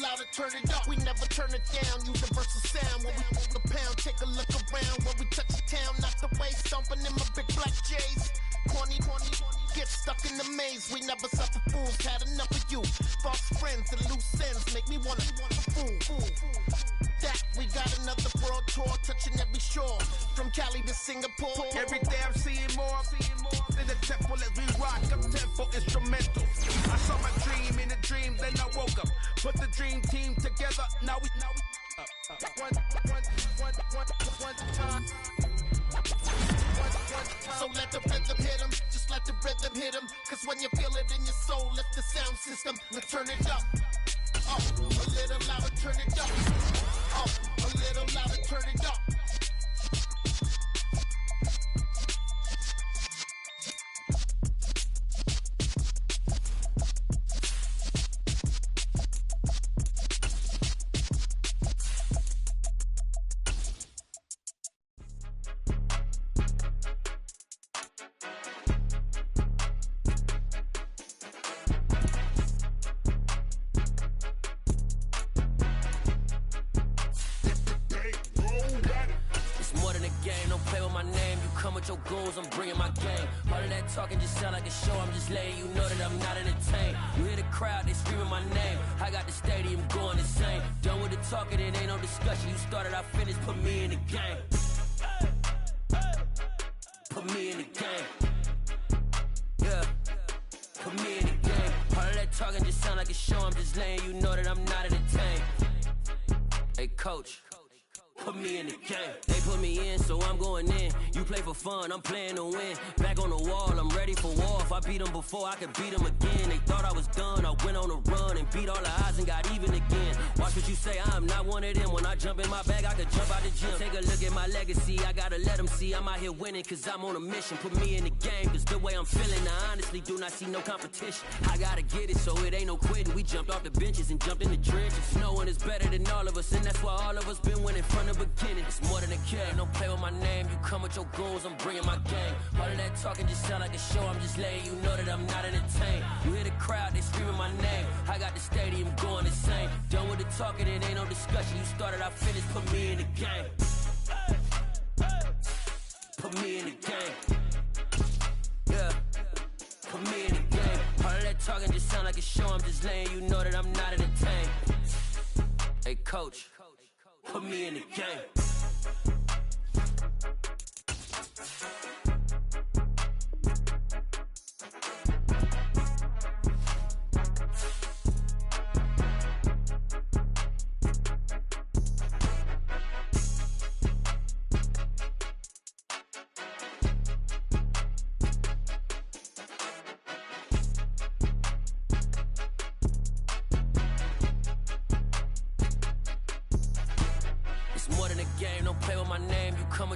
louder, turn it up. We never turn it down. Universal sound when we move the pound. Take a look around when we touch the town. Not the way stomping in my big black J's. Corny, get stuck in the maze. We never suffer fools. Had enough of you. False friends and loose ends make me wanna fool. That we got another world tour touching every shore. From Cali to Singapore. Every day I'm seeing more. In the temple as we rock up tempo instrumental. I saw my dream in a dream, then I woke up. Put the dream team together. Now we one time. So let the rhythm hit him, just let the rhythm hit him. Cause when you feel it in your soul, lift the sound system and turn it up. Oh, a little louder, turn it up. Oh, a little louder, turn it up. I'm bringing my game. All of that talking just sound like a show. I'm just letting you know that I'm not entertained. You hear the crowd, they screaming my name. I got the stadium going insane. Done with the talking, it ain't no discussion. You started, I finished, put me in the game. Put me in the game. Yeah, put me in the game. All of that talking just sound like a show. I'm just letting you know that I'm not entertained. Hey coach, put me in the game. They put me in, so I'm going in. You play for fun, I'm playing to win. Back on the wall, I'm ready for war. If I beat them before, I could beat them again. They thought I was done, I went on a run and beat all the odds and got even again. Watch what you say, I'm not one of them. When I jump in my bag, I could jump out the gym. Take a look at my legacy, I gotta let them see I'm out here winning, cause I'm on a mission. Put me in the game, cause the way I'm feeling, I honestly do not see no competition. I gotta get it, so it ain't no quitting. We jumped off the benches and jumped in the trenches. No one is better than all of us, and that's why all of us been winning from the beginning. It's more than a game, don't play with my name. You come with your goons, I'm bringing my game. All of that talking just sound like a show. I'm just letting you know that I'm not entertained. You hear the crowd, they screaming my name. I got the stadium going insane. Done with the talking, it ain't no discussion. You started, I finished, put me in the game. Put me in the game. Yeah, put me in the game. All of that talking just sound like a show. I'm just letting you know that I'm not entertained. Hey coach, put me in the game.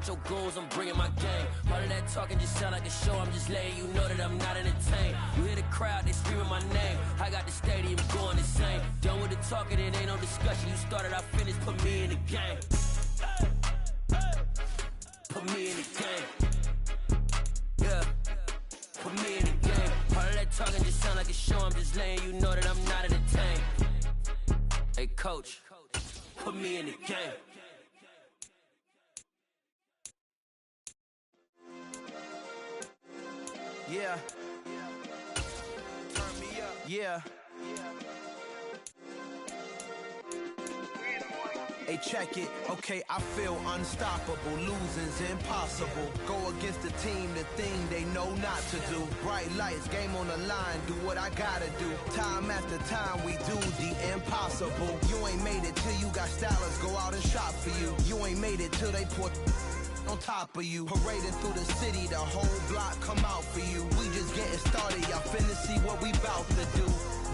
Your goons, I'm bringing my game. All of that talking just sound like a show. I'm just letting you know that I'm not entertained. You hear the crowd, they screaming my name. I got the stadium going insane. Done with the talking, it ain't no discussion. You started, I finished, put me in the game. Put me in the game. Yeah, put me in the game. All of that talking just sound like a show. I'm just letting you know that I'm not entertained. Hey coach, put me in the game. Yeah. Turn me up. Yeah. Hey, check it. Okay, I feel unstoppable. Losing's impossible. Go against the team, the thing they know not to do. Bright lights, game on the line. Do what I gotta do. Time after time, we do the impossible. You ain't made it till you got stylists go out and shop for you. You ain't made it till they put on top of you. Parading through the city, the whole block come out for you. We just getting started, y'all finna see what we bout to do.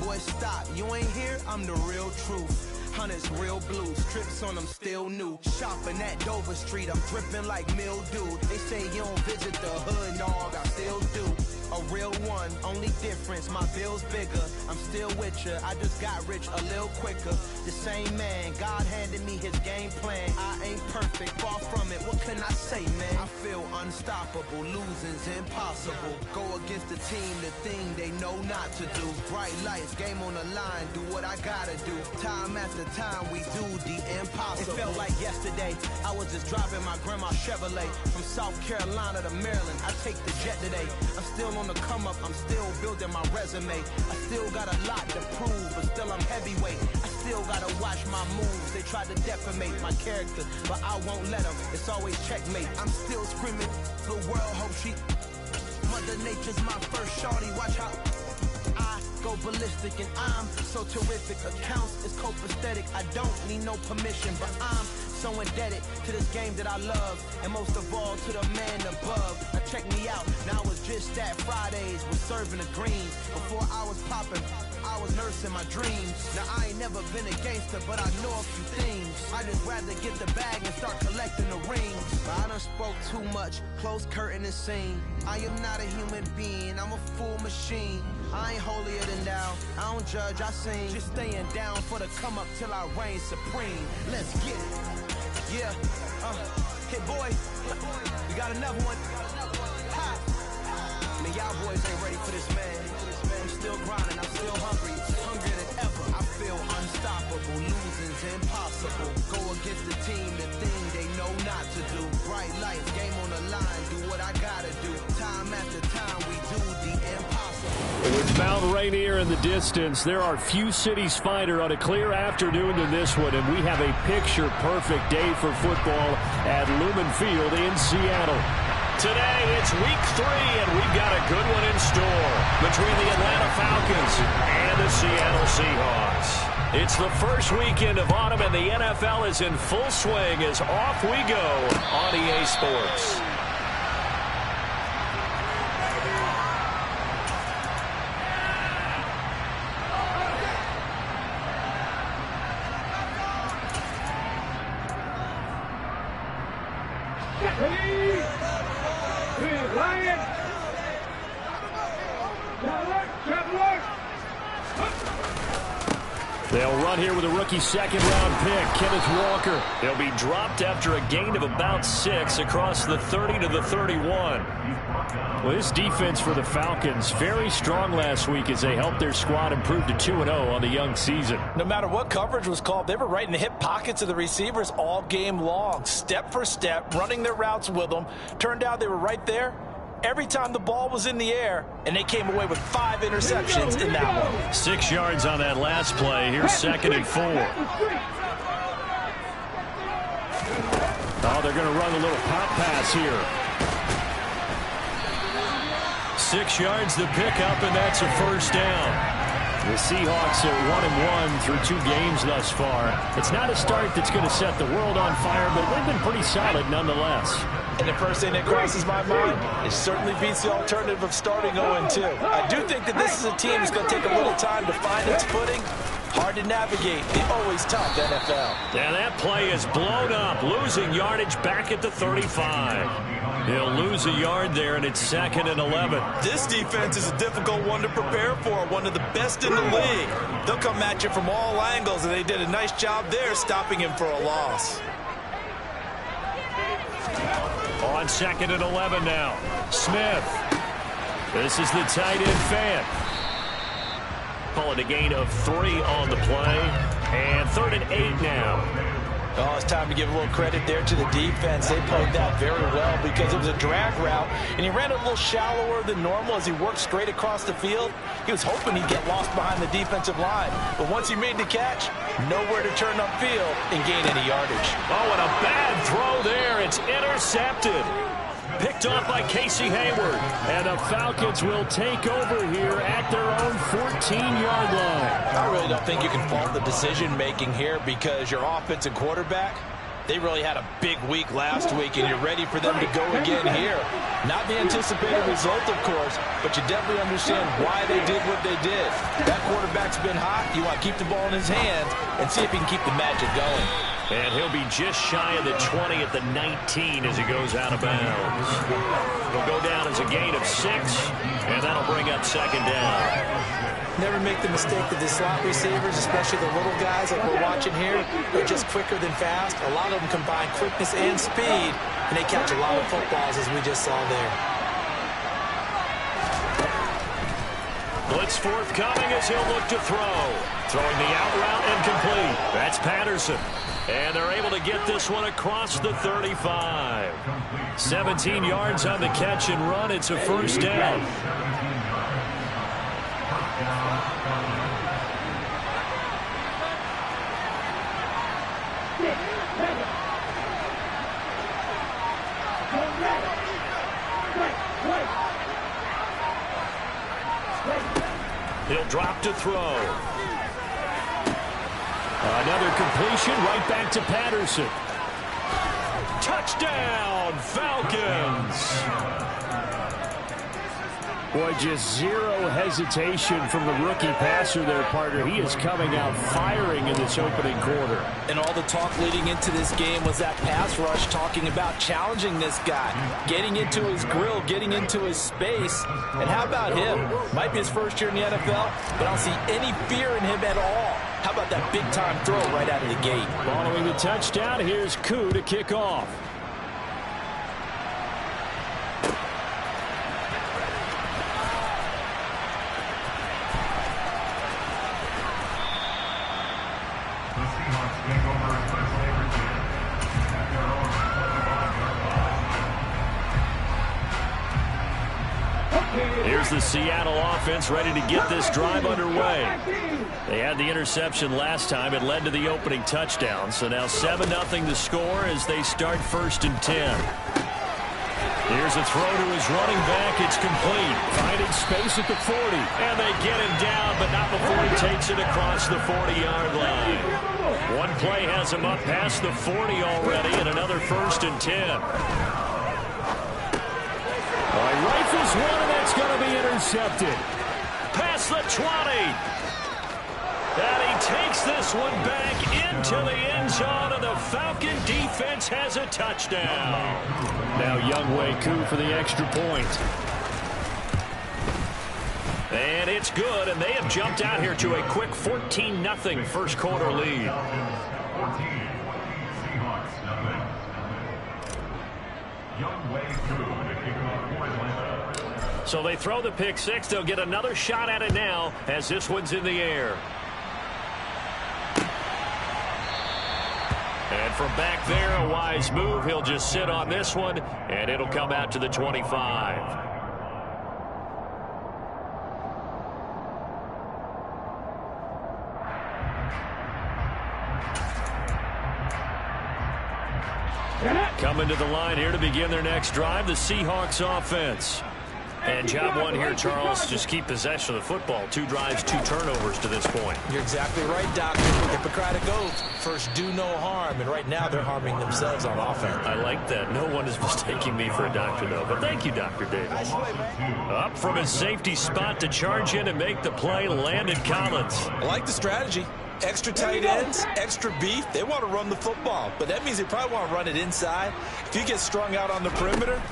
Boy, stop, you ain't here, I'm the real truth. Hunters real blue, strips on them still new. Shopping at Dover Street, I'm dripping like mildew. They say you don't visit the hood, dog, I still do. a real one. Only difference, my bill's bigger. I'm still with ya. I just got rich a little quicker. The same man, God handed me his game plan. I ain't perfect, far from it. What can I say, man? I feel unstoppable. Losing's impossible. Go against the team, the thing they know not to do. Bright lights, game on the line. Do what I gotta do. Time after time, we do the impossible. It felt like yesterday. I was just driving my grandma's Chevrolet from South Carolina to Maryland. I take the jet today. I'm still on the come up. I'm still building my resume. I still got a lot to prove, but still I'm heavyweight. I still gotta watch my moves. They try to defamate my character, but I won't let them. It's always checkmate. I'm still screaming. The world hope she. Mother Nature's my first shorty. Watch how I go ballistic, and I'm so terrific. Accounts is copacetic. I don't need no permission, but I'm so indebted to this game that I love, and most of all to the man above. Now check me out, now it's just that Fridays was serving the greens. Before I was popping, I was nursing my dreams. Now I ain't never been a gangster, but I know a few things. I just rather get the bag and start collecting the rings. But I done spoke too much, close curtain and scene. I am not a human being, I'm a full machine. I ain't holier than thou, I don't judge, I sing. Just staying down for the come up till I reign supreme. Let's get it. Yeah, hit boy, we got another one. Ha! Man, y'all boys ain't ready for this, man. I'm still grinding, I'm still hungry, hungrier than ever. I feel unstoppable, losing's impossible. Go against the team, the thing they know not to do. Bright lights, game on the line, do what I gotta do. Time after time, we do the impossible. With Mount Rainier in the distance, there are few cities finer on a clear afternoon than this one, and we have a picture-perfect day for football at Lumen Field in Seattle. Today, it's week 3, and we've got a good one in store between the Atlanta Falcons and the Seattle Seahawks. It's the first weekend of autumn, and the NFL is in full swing as off we go on EA Sports. They'll run here with a rookie second-round pick, Kenneth Walker. He'll be dropped after a gain of about 6 across the 30 to the 31. Well, this defense for the Falcons, very strong last week as they helped their squad improve to 2-0 on the young season. No matter what coverage was called, they were right in the hip pockets of the receivers all game long, step for step, running their routes with them. Turned out they were right there every time the ball was in the air, and they came away with 5 interceptions in that one. 6 yards on that last play. Here's 2nd and 4. Oh, they're going to run a little pop pass here. 6 yards to pick up, and that's a first down. The Seahawks are 1-1 through 2 games thus far. It's not a start that's going to set the world on fire, but they've been pretty solid nonetheless. And the first thing that crosses my mind, it certainly beats the alternative of starting 0-2. I do think that this is a team that's going to take a little time to find its footing. Hard to navigate the always tough NFL. And that play is blown up, losing yardage back at the 35. He'll lose a yard there, and it's 2nd and 11. This defense is a difficult one to prepare for, one of the best in the league. They'll come at you from all angles, and they did a nice job there stopping him for a loss. On 2nd and 11 now. Smith. This is the tight end fan. Call it a gain of 3 on the play. And 3rd and 8 now. Oh, it's time to give a little credit there to the defense. They played that very well because it was a drag route, and he ran a little shallower than normal as he worked straight across the field. He was hoping he'd get lost behind the defensive line, but once he made the catch, nowhere to turn upfield and gain any yardage. Oh, and a bad throw there. It's intercepted. Picked off by Casey Hayward. And the Falcons will take over here at their own 14-yard line. I really don't think you can fault the decision-making here because your offensive quarterback, they really had a big week last week, and you're ready for them to go again here. Not the anticipated result, of course, but you definitely understand why they did what they did. That quarterback's been hot. You want to keep the ball in his hands and see if he can keep the magic going. And he'll be just shy of the 20 at the 19 as he goes out of bounds. He'll go down as a gain of 6, and that'll bring up second down. Never make the mistake that the slot receivers, especially the little guys like we're watching here, are just quicker than fast. A lot of them combine quickness and speed, and they catch a lot of footballs, as we just saw there. Blitz forthcoming as he'll look to throw. Throwing the out route incomplete. That's Patterson. And they're able to get this one across the 35. 17 yards on the catch and run. It's a first down. He'll drop to throw. Another completion right back to Patterson. Touchdown, Falcons. Boy, just zero hesitation from the rookie passer there, partner. He is coming out firing in this opening quarter. And all the talk leading into this game was that pass rush, talking about challenging this guy, getting into his grill, getting into his space. And how about him? Might be his first year in the NFL, but I don't see any fear in him at all. How about that big-time throw right out of the gate? Following the touchdown, here's Koo to kick off. Here's the Seattle offense ready to get this drive underway. They had the interception last time. It led to the opening touchdown. So now 7-0 the score as they start 1st and 10. Here's a throw to his running back. It's complete. Finding space at the 40. And they get him down, but not before he takes it across the 40-yard line. One play has him up past the 40 already, and another 1st and 10. Rifles one, and that's going to be intercepted. Past the 20. And he takes this one back into the end zone, and the Falcon defense has a touchdown. Now Younghoe Koo for the extra point. And it's good, and they have jumped out here to a quick 14-0 first quarter lead. 14, Seahawks, nothing. Younghoe Koo. So they throw the pick six. They'll get another shot at it now as this one's in the air. And from back there, a wise move. He'll just sit on this one, and it'll come out to the 25. Coming to the line here to begin their next drive, the Seahawks offense. And job one here, Charles, just keep possession of the football. 2 drives, 2 turnovers to this point. You're exactly right, Doctor. The Hippocratic Oath, first do no harm, and right now they're harming themselves on offense. I like that. No one is mistaking me for a doctor, though. But thank you, Dr. Davis. Up from his safety spot to charge in and make the play, Landon Collins. I like the strategy. Extra tight ends, extra beef. They want to run the football, but that means they probably want to run it inside. If you get strung out on the perimeter,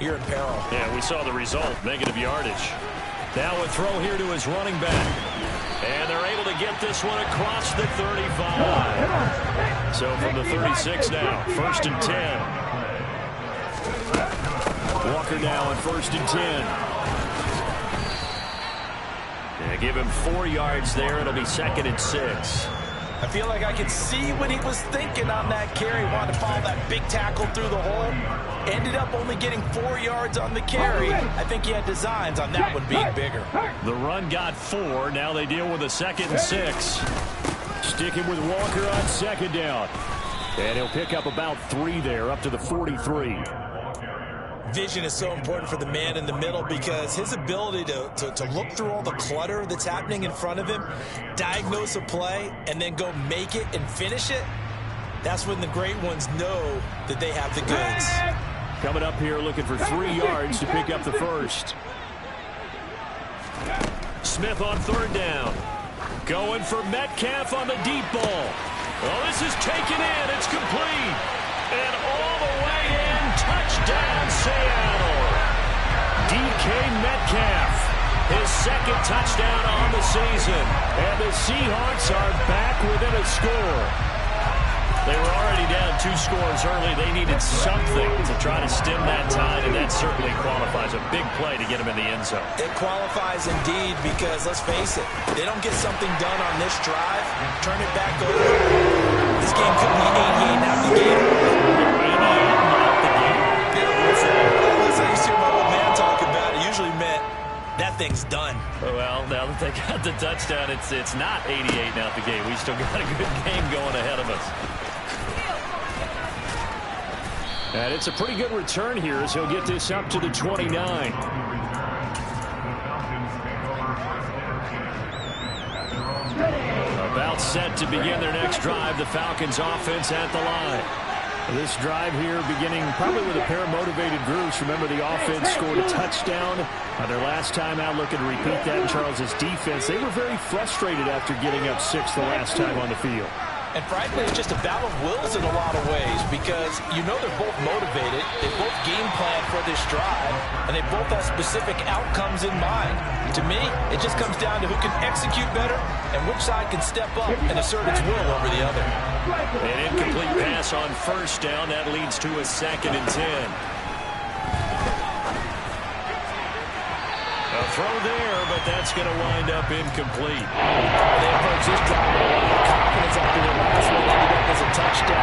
you're in peril. Yeah, we saw the result, negative yardage. Now a throw here to his running back. And they're able to get this one across the 35. So from the 36 now, 1st and 10. Walker now on 1st and 10. Yeah, give him 4 yards there. It'll be 2nd and 6. I feel like I could see what he was thinking on that carry. Wanted to follow that big tackle through the hole. Ended up only getting 4 yards on the carry. I think he had designs on that one being bigger. The run got 4. Now they deal with a 2nd and 6. Sticking with Walker on 2nd down. And he'll pick up about 3 there, up to the 43. Vision is so important for the man in the middle because his ability to look through all the clutter that's happening in front of him, diagnose a play, and then go make it and finish it, that's when the great ones know that they have the goods. Coming up here looking for 3 yards to pick up the first. Smith on 3rd down. Going for Metcalf on the deep ball. Oh, this is taken in. It's complete. And all the way in. Touchdown, Seattle. DK Metcalf. His second touchdown on the season. And the Seahawks are back within a score. They were already down 2 scores early. They needed something to try to stem that tide, and that certainly qualifies. A big play to get them in the end zone. It qualifies indeed because, let's face it, they don't get something done on this drive, turn it back over. This game could be 88 out the game. 88 out the game. Listen, I used to hear my old man talk about it. Usually meant that thing's done. Well, now that they got the touchdown, it's not 88 out the game. We still got a good game going ahead of us. And it's a pretty good return here as he'll get this up to the 29. About set to begin their next drive. The Falcons offense at the line. This drive here beginning probably with a pair of motivated groups. Remember, the offense scored a touchdown their last time out. Looking to repeat that in Charles's defense. They were very frustrated after getting up 6 the last time on the field. And frankly, it's just a battle of wills in a lot of ways because you know they're both motivated. They both game plan for this drive, and they both have specific outcomes in mind. To me, it just comes down to who can execute better and which side can step up and assert its will over the other. An incomplete pass on first down. That leads to a 2nd and 10. A throw there, but that's going to wind up incomplete. They approach this drive with a lot of confidence after their last one ended up as a touchdown.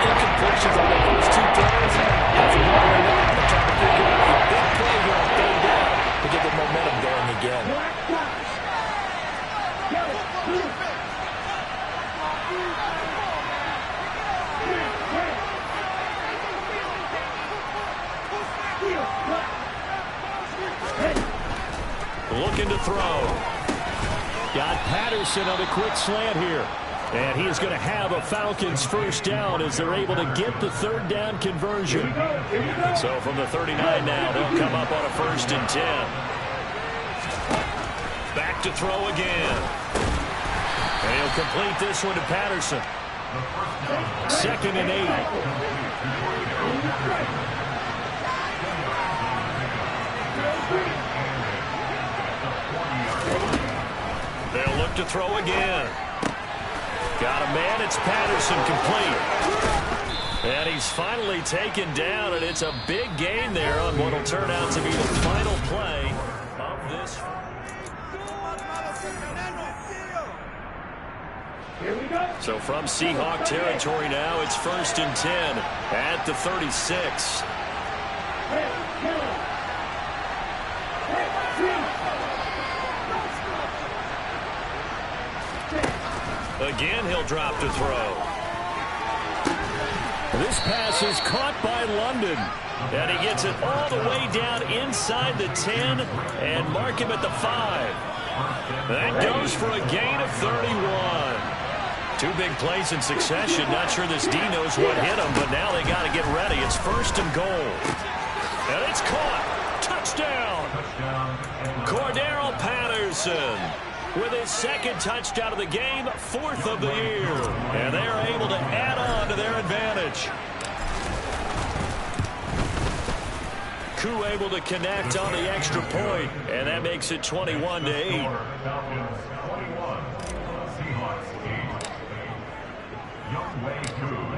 Incompletions on their first 2 throws. That's a good way now. They're trying to figure out a big play here on 3rd down to get the momentum going again. Looking to throw. Got Patterson on a quick slant here. And he is going to have a Falcons first down as they're able to get the 3rd down conversion. So from the 39 now, they'll come up on a 1st and 10. Back to throw again. And he'll complete this one to Patterson. 2nd and 8. They'll look to throw again. Got a man. It's Patterson, complete. And he's finally taken down, and it's a big gain there on what will turn out to be the final play of this. So from Seahawk territory now, it's 1st and 10 at the 36. Again, he'll drop to throw. This pass is caught by London. And he gets it all the way down inside the 10 and mark him at the 5. That goes for a gain of 31. 2 big plays in succession. Not sure this D knows what hit him, but now they got to get ready. It's 1st and goal. And it's caught. Touchdown. Cordero Patterson with his 2nd touchdown of the game, 4th of the year. And they're able to add on to their advantage. Koo able to connect on the extra point, and that makes it 21-8.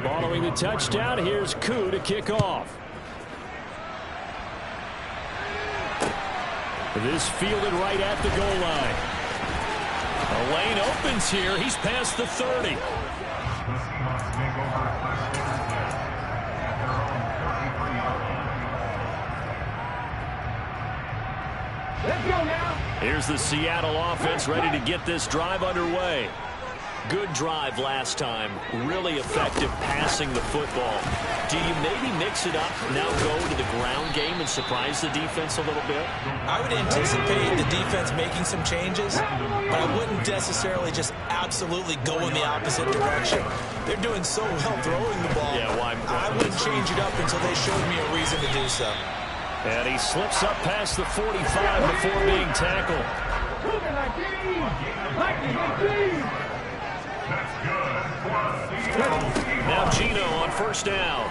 Following the touchdown, here's Koo to kick off. This fielded right at the goal line. The lane opens here. He's past the 30. Here's the Seattle offense ready to get this drive underway. Good drive last time. Really effective passing the football. Do you maybe mix it up, now go to the ground game and surprise the defense a little bit? I would anticipate the defense making some changes, but I wouldn't necessarily just absolutely go in the opposite direction. They're doing so well throwing the ball. Yeah, well, I wouldn't change it up until they showed me a reason to do so. And he slips up past the 45 before being tackled. That's good. Now Gino on first down.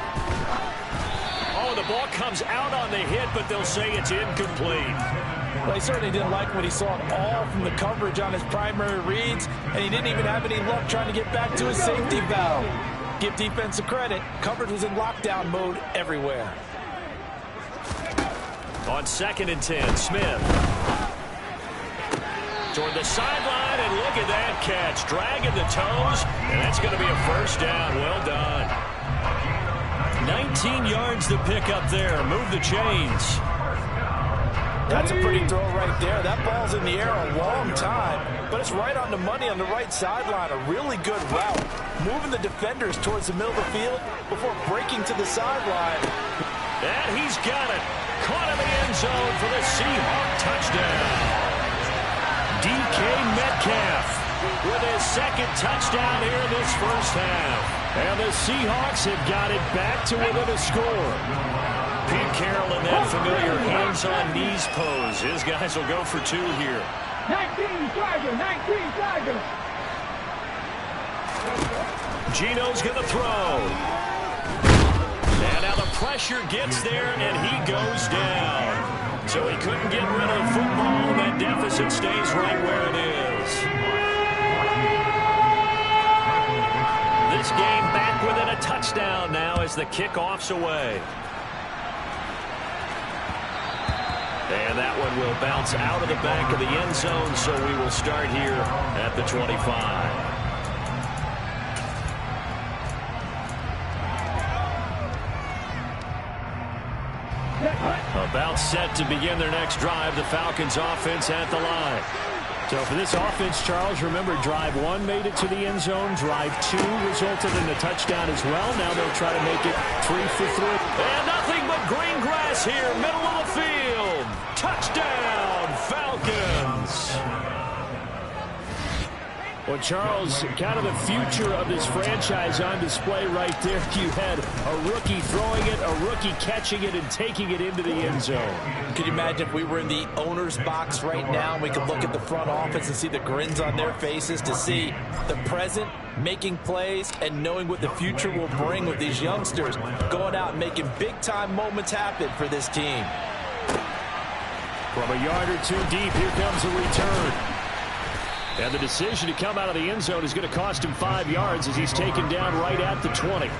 Oh, the ball comes out on the hit, but they'll say it's incomplete. Well, he certainly didn't like what he saw all from the coverage on his primary reads, and he didn't even have any luck trying to get back to his safety valve. Give defense credit. Coverage was in lockdown mode everywhere. On 2nd and 10, Smith. Toward the sideline, and look at that catch. Dragging the toes, and that's going to be a first down. Well done. 19 yards to pick up there. Move the chains. That's a pretty throw right there. That ball's in the air a long time, but it's right on the money on the right sideline. A really good route. Moving the defenders towards the middle of the field before breaking to the sideline. And he's got it. Caught in the end zone for the Seahawks touchdown. DK Metcalf with his 2nd touchdown here in this first half. And the Seahawks have got it back to within a score. Pete Carroll in that familiar hands-on knees pose. His guys will go for 2 here. 19 Tigers. Gino's going to throw. And now the pressure gets there, and he goes down. So he couldn't get rid of the football, and that deficit stays right where it is. This game back within a touchdown now as the kickoff's away. And that one will bounce out of the back of the end zone, so we will start here at the 25. About set to begin their next drive, the Falcons offense at the line. So for this offense, Charles, remember drive 1 made it to the end zone. Drive 2 resulted in a touchdown as well. Now they'll try to make it 3 for 3. And nothing but green grass here, middle of the field. Touchdown, Falcons. Well, Charles, kind of the future of this franchise on display right there. You had a rookie throwing it, a rookie catching it, and taking it into the end zone. Could you imagine if we were in the owner's box right now and we could look at the front office and see the grins on their faces, to see the present making plays and knowing what the future will bring with these youngsters going out and making big-time moments happen for this team. From a yard or 2 deep, here comes a return. And the decision to come out of the end zone is going to cost him 5 yards as he's taken down right at the 20.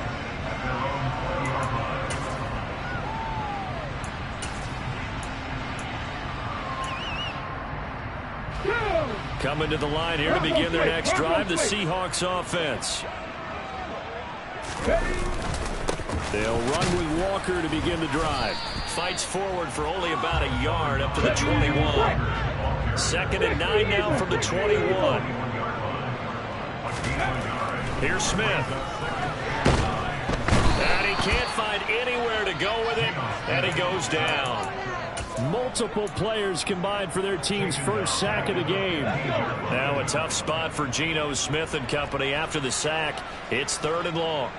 Coming to the line here to begin their next drive, the Seahawks offense. They'll run with Walker to begin the drive. Fights forward for only about a yard up to the 21. 2nd and 9 now from the 21. Here's Smith. And he can't find anywhere to go with it, and he goes down. Multiple players combined for their team's first sack of the game. Now a tough spot for Geno Smith and company after the sack. It's 3rd and long.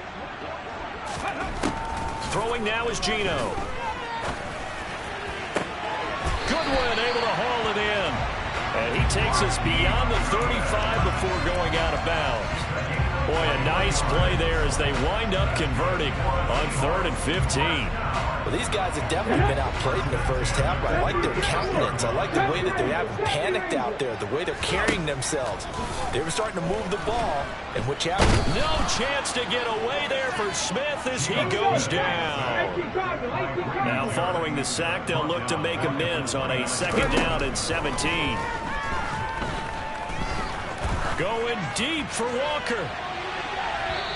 Throwing now is Geno. Goodwin able to haul it in. And he takes us beyond the 35 before going out of bounds. Boy, a nice play there as they wind up converting on 3rd and 15. Well, these guys have definitely been outplayed in the first half, but I like their countenance. I like the way that they haven't panicked out there, the way they're carrying themselves. They were starting to move the ball, and what happened? No chance to get away there for Smith as he goes down. Now following the sack, they'll look to make amends on a 2nd down and 17. Going deep for Walker.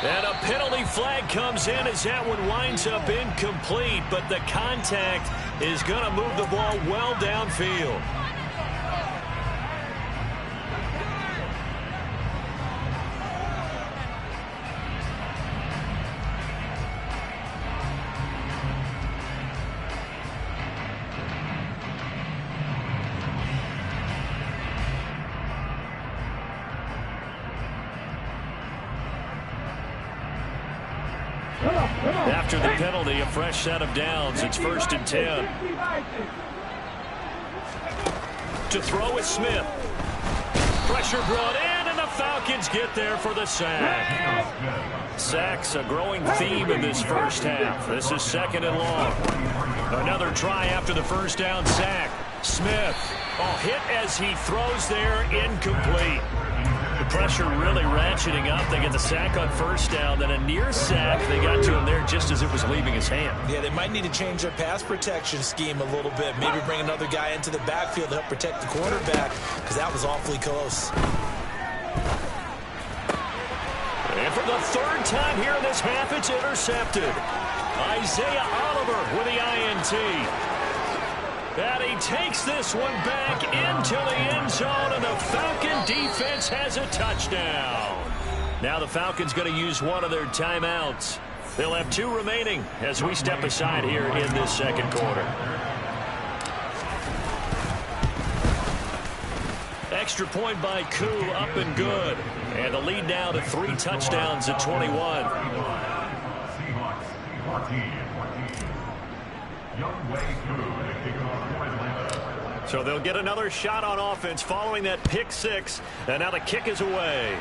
And a penalty flag comes in as that one winds up incomplete, but the contact is going to move the ball well downfield. After the penalty, a fresh set of downs. It's 1st and 10. To throw is Smith. Pressure brought in, and the Falcons get there for the sack. Sacks a growing theme in this first half. This is 2nd and long. Another try after the first down sack. Smith, hit as he throws there, incomplete. The pressure really ratcheting up. They get the sack on first down, then a near sack. They got to him there just as it was leaving his hand. Yeah, they might need to change their pass protection scheme a little bit. Maybe bring another guy into the backfield to help protect the quarterback, because that was awfully close. And for the 3rd time here in this half, it's intercepted. Isaiah Oliver with the INT. And he takes this one back into the end zone, and the Falcon defense has a touchdown. Now the Falcons going to use one of their timeouts. They'll have 2 remaining as we step aside here in this 2nd quarter. Extra point by Koo, up and good. And the lead now to 3 touchdowns at 21. So they'll get another shot on offense following that pick 6. And now the kick is away.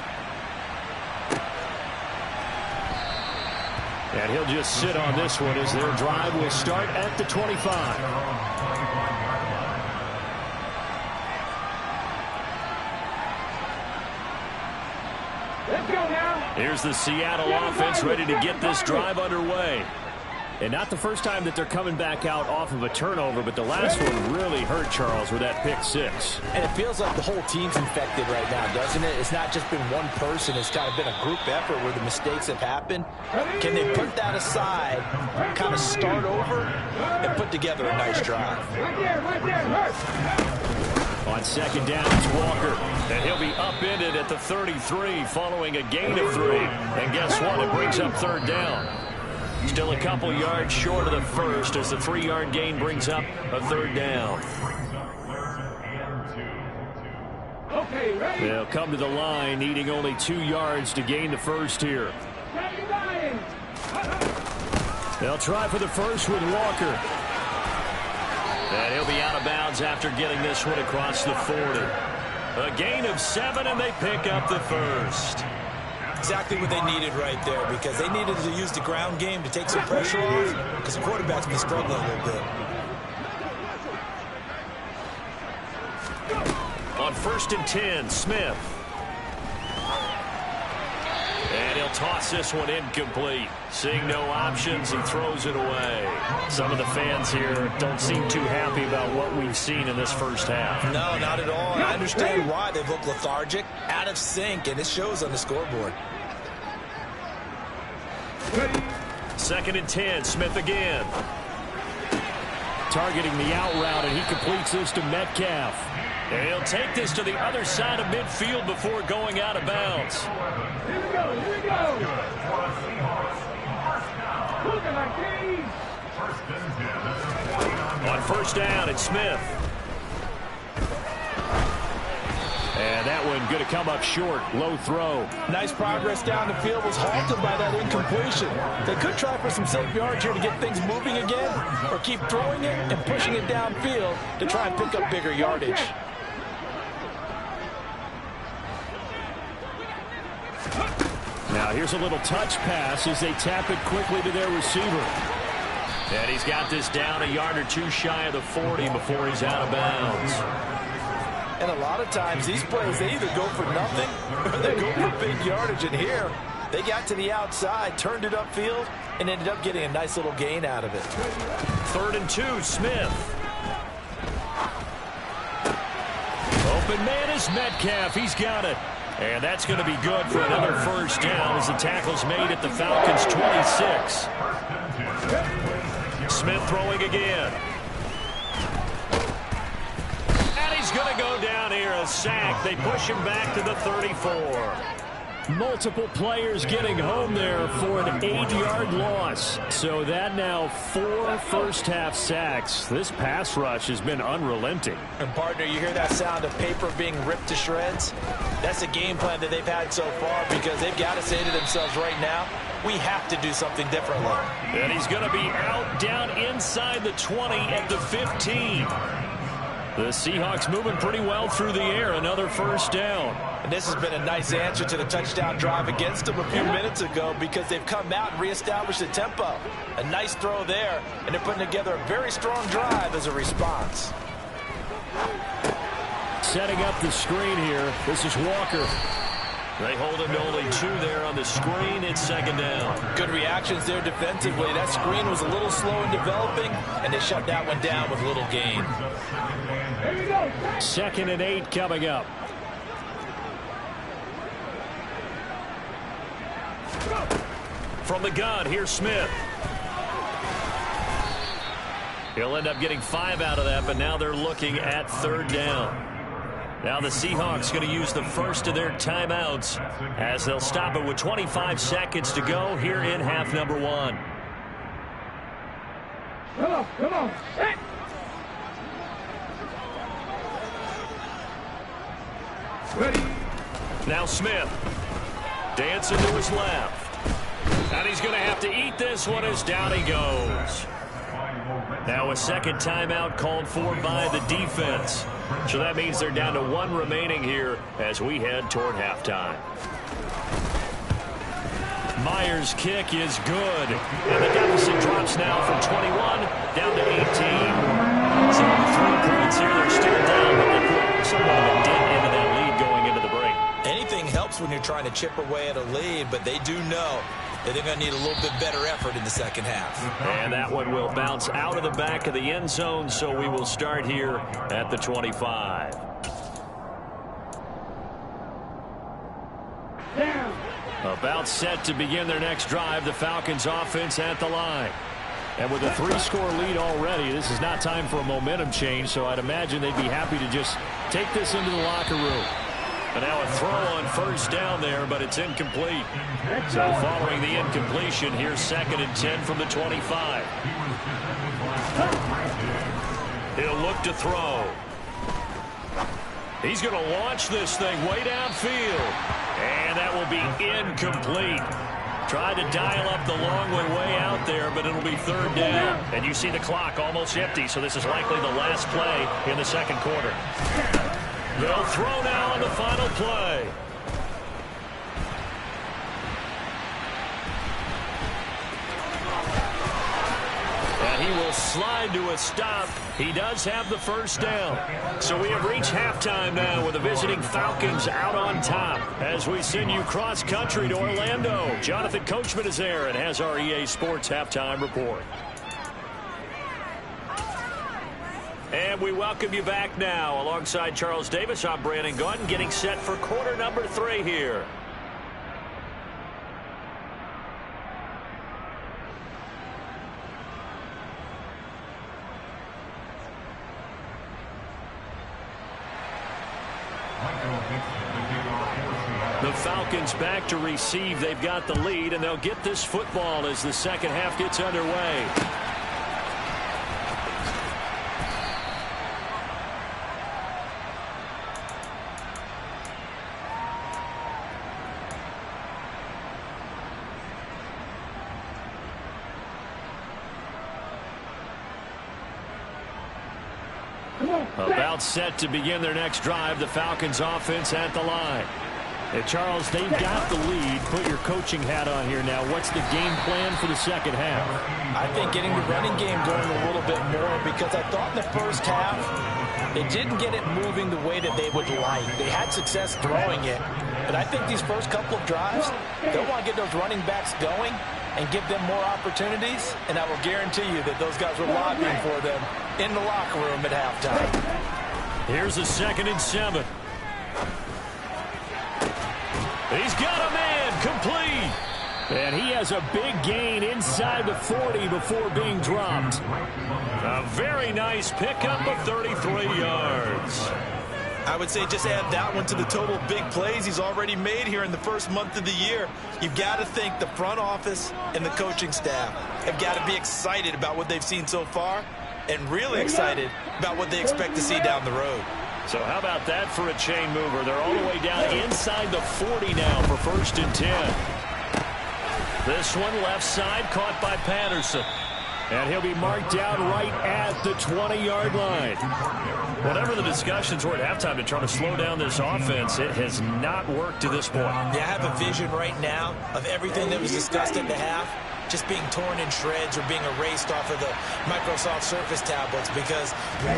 And he'll just sit on this one as their drive will start at the 25. Here's the Seattle offense ready to get this drive underway. And not the first time that they're coming back out off of a turnover, but the last one really hurt, Charles, with that pick 6. And it feels like the whole team's infected right now, doesn't it? It's not just been one person. It's kind of been a group effort where the mistakes have happened. Can they put that aside, kind of start over, and put together a nice drive? On 2nd down, it's Walker. And he'll be upended at the 33 following a gain of 3. And guess what? It brings up 3rd down. Still a couple yards short of the first as the 3-yard gain brings up a 3rd down. They'll come to the line needing only 2 yards to gain the first here. They'll try for the first with Walker. And he'll be out of bounds after getting this one across the 40. A gain of 7, and they pick up the first. Exactly what they needed right there, because they needed to use the ground game to take some pressure off, because the quarterback's been struggling a little bit. On 1st and 10, Smith. And he'll toss this one incomplete. Seeing no options, he throws it away. Some of the fans here don't seem too happy about what we've seen in this first half. No, not at all. And I understand why. They've looked lethargic, out of sync, and it shows on the scoreboard. 2nd and 10, Smith again. Targeting the out route, and he completes this to Metcalf. And he'll take this to the other side of midfield before going out of bounds. Here we go, here we go. Looking like these. On 1st down, it's Smith. And that one going to come up short. Low throw. Nice progress down the field, was halted by that incompletion. They could try for some safe yards here to get things moving again, or keep throwing it and pushing it downfield to try and pick up bigger yardage. Now here's a little touch pass as they tap it quickly to their receiver. And he's got this down a yard or 2 shy of the 40 before he's out of bounds. And a lot of times these plays, they either go for nothing or they go for big yardage. And here, they got to the outside, turned it upfield, and ended up getting a nice little gain out of it. 3rd and 2, Smith. Open man is Metcalf. He's got it. And that's going to be good for another first down as the tackle's made at the Falcons' 26. Smith throwing again. And he's going to go down here, a sack. They push him back to the 34. Multiple players getting home there for an 8-yard loss. So that now 4 first-half sacks. This pass rush has been unrelenting. And, partner, you hear that sound of paper being ripped to shreds? That's a game plan that they've had so far, because they've got to say to themselves right now, we have to do something differently. And he's going to be out down inside the 20 at the 15. The Seahawks moving pretty well through the air. Another first down. And this has been a nice answer to the touchdown drive against them a few minutes ago because they've come out and reestablished the tempo. A nice throw there, and they're putting together a very strong drive as a response. Setting up the screen here. This is Walker. They hold him to only 2 there on the screen. It's second down. Good reactions there defensively. That screen was a little slow in developing, and they shut that one down with little gain. 2nd and 8 coming up. From the gun, here's Smith. He'll end up getting 5 out of that, but now they're looking at 3rd down. Now the Seahawks going to use the first of their timeouts as they'll stop it with 25 seconds to go here in half number 1. Come on. Set. Ready. Now Smith. Dancing to his left. And he's going to have to eat this one as down he goes. Now a second timeout called for by the defense. So that means they're down to 1 remaining here as we head toward halftime. Myers' kick is good. And the deficit drops now from 21 down to 18. So 3 points here. They're still down, but they put somewhat of a dent into that lead going into the break. Anything helps when you're trying to chip away at a lead, but they do know that they're going to need a little bit better effort in the second half. And that one will bounce out of the back of the end zone, so we will start here at the 25. Down. About set to begin their next drive, the Falcons offense at the line. And with a 3-score lead already, this is not time for a momentum change, so I'd imagine they'd be happy to just take this into the locker room. But now a throw on 1st down there, but it's incomplete. So following the incompletion, here's 2nd and 10 from the 25. He'll look to throw. He's going to launch this thing way downfield. And that will be incomplete. Tried to dial up the long way out there, but it'll be 3rd down. And you see the clock almost empty, so this is likely the last play in the 2nd quarter. They'll throw now on the final play. And he will slide to a stop. He does have the 1st down. So we have reached halftime now with the visiting Falcons out on top. As we send you cross-country to Orlando, Jonathan Coachman is there and has our EA Sports halftime report. And we welcome you back now. Alongside Charles Davis, I'm Brandon Gunn, getting set for quarter number 3 here. The Falcons back to receive. They've got the lead, and they'll get this football as the second half gets underway. About set to begin their next drive, the Falcons offense at the line. And Charles, they've got the lead. Put your coaching hat on here now. What's the game plan for the second half? I think getting the running game going a little bit more, because I thought in the first half they didn't get it moving the way that they would like. They had success throwing it, but I think these first couple of drives, they'll want to get those running backs going and give them more opportunities, and I will guarantee you that those guys were lobbying for them in the locker room at halftime. Here's a 2nd and 7. He's got a man, complete. And he has a big gain inside the 40 before being dropped. A very nice pickup of 33 yards. I would say just add that one to the total big plays he's already made here in the first month of the year. You've got to think the front office and the coaching staff have got to be excited about what they've seen so far and really excited about what they expect to see down the road. So how about that for a chain mover? They're all the way down inside the 40 now for 1st and 10. This one left side caught by Patterson. And he'll be marked down right at the 20-yard line. Whatever the discussions were at halftime to try to slow down this offense, it has not worked to this point. Yeah, I have a vision right now of everything that was discussed at the half just being torn in shreds or being erased off of the Microsoft Surface tablets because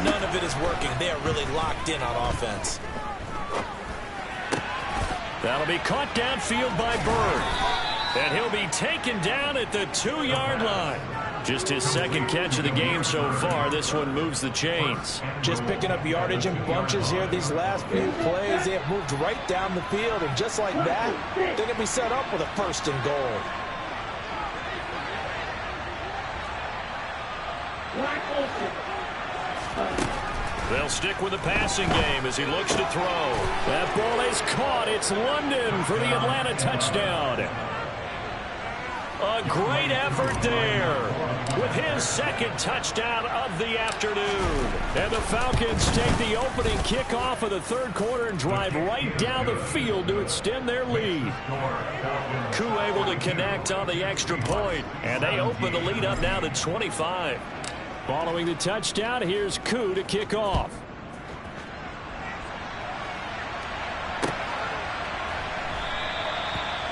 none of it is working. They are really locked in on offense. That'll be caught downfield by Bird. And he'll be taken down at the 2-yard line. Just his second catch of the game so far. This one moves the chains. Just picking up yardage in bunches here these last few plays. They have moved right down the field, and just like that, they're going to be set up with a 1st and goal. They'll stick with the passing game as he looks to throw. That ball is caught. It's London for the Atlanta touchdown. A great effort there with his second touchdown of the afternoon. And the Falcons take the opening kickoff of the 3rd quarter and drive right down the field to extend their lead. Koo able to connect on the extra point, and they open the lead up now to 25. Following the touchdown, here's Koo to kick off.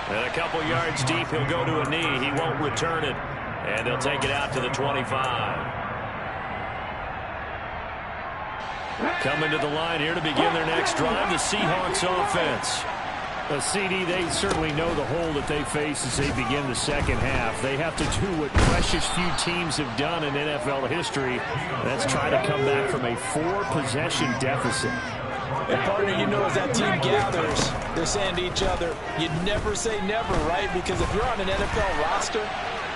And a couple yards deep, he'll go to a knee. He won't return it. And they'll take it out to the 25. Coming to the line here to begin their next drive, the Seahawks offense. CD, they certainly know the hole that they face as they begin the second half. They have to do what precious few teams have done in NFL history. That's try to come back from a 4-possession deficit. And partner, you know, as that team gathers, they're saying to each other, you never say never, right? Because if you're on an NFL roster,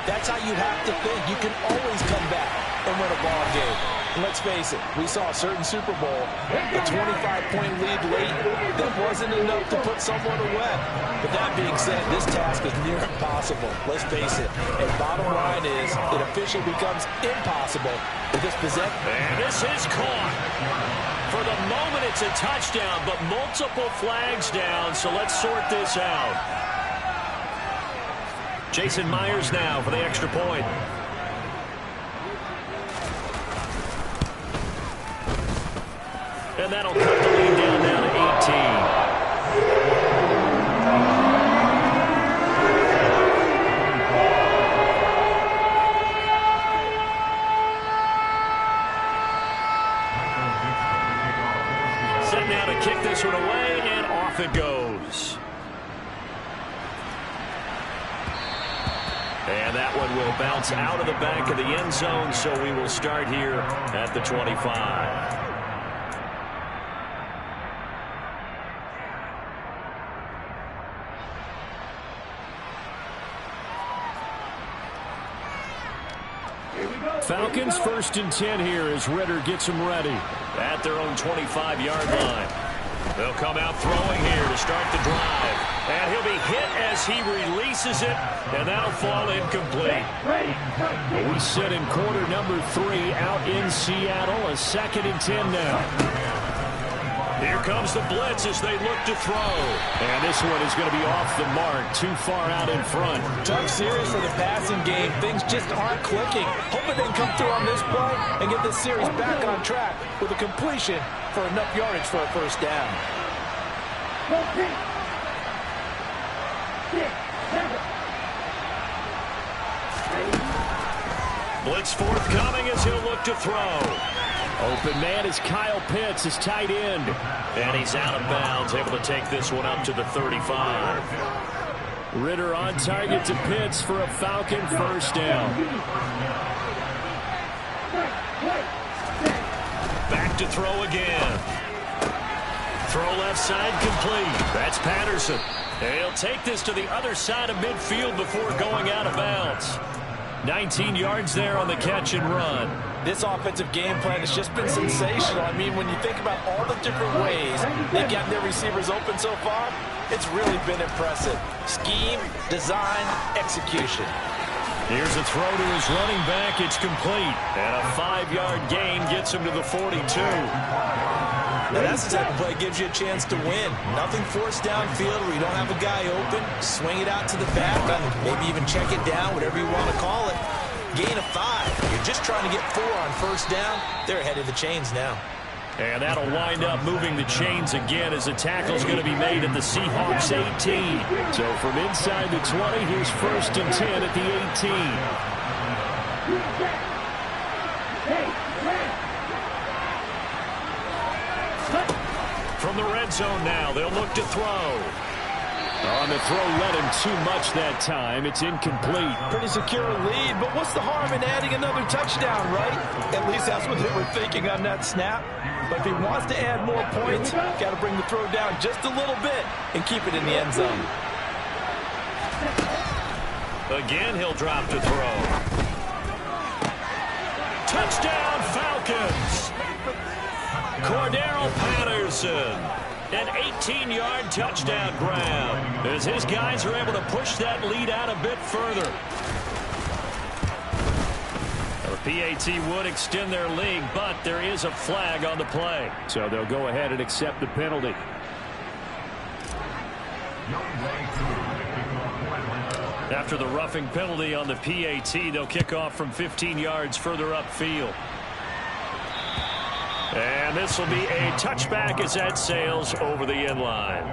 that's how you have to think. You can always come back and win a ball game. And let's face it, we saw a certain Super Bowl, a 25-point lead late that wasn't enough to put someone away. But that being said, this task is near impossible. Let's face it. And bottom line is, it officially becomes impossible with this possession. And this is caught. For the moment, it's a touchdown, but multiple flags down, so let's sort this out. Jason Myers now for the extra point. And that'll cut the lead down now to 18. Set now to kick this one away, and off it goes. And that one will bounce out of the back of the end zone, so we will start here at the 25. Falcons 1st and 10 here as Ritter gets them ready at their own 25-yard line. They'll come out throwing here to start the drive. And he'll be hit as he releases it, and that'll fall incomplete. We sit in quarter number 3 out in Seattle, a 2nd and 10 now. Here comes the blitz as they look to throw. And this one is going to be off the mark, too far out in front. Tough series for the passing game. Things just aren't clicking. Hoping they can come through on this play and get this series back on track with a completion for enough yardage for a 1st down. Blitz forthcoming as he'll look to throw. Open man is Kyle Pitts, his tight end. And he's out of bounds, able to take this one up to the 35. Ritter on target to Pitts for a Falcon 1st down. Back to throw again. Throw left side complete. That's Patterson. And he'll take this to the other side of midfield before going out of bounds. 19 yards there on the catch and run. This offensive game plan has just been sensational. I mean, when you think about all the different ways they've gotten their receivers open so far, it's really been impressive. Scheme, design, execution. Here's a throw to his running back. It's complete. And a 5-yard gain gets him to the 42. Now that's the type of play that gives you a chance to win. Nothing forced downfield where you don't have a guy open. Swing it out to the back, maybe even check it down, whatever you want to call it. gain of 5. You're just trying to get 4 on first down. They're ahead of the chains now. And that'll wind up moving the chains again as the tackle's going to be made at the Seahawks 18. So from inside the 20, here's 1st and 10 at the 18. From the red zone now, they'll look to throw. On the throw, led him too much that time. It's incomplete. Pretty secure lead, but what's the harm in adding another touchdown, right? At least that's what they were thinking on that snap. But if he wants to add more points, got to bring the throw down just a little bit and keep it in the end zone. Again, he'll drop to throw. Touchdown, Falcons! Cordero Patterson. An 18-yard touchdown grab as his guys are able to push that lead out a bit further. The PAT would extend their lead, but there is a flag on the play. So they'll go ahead and accept the penalty. After the roughing penalty on the PAT, they'll kick off from 15 yards further upfield. And this will be a touchback as that sails over the end line.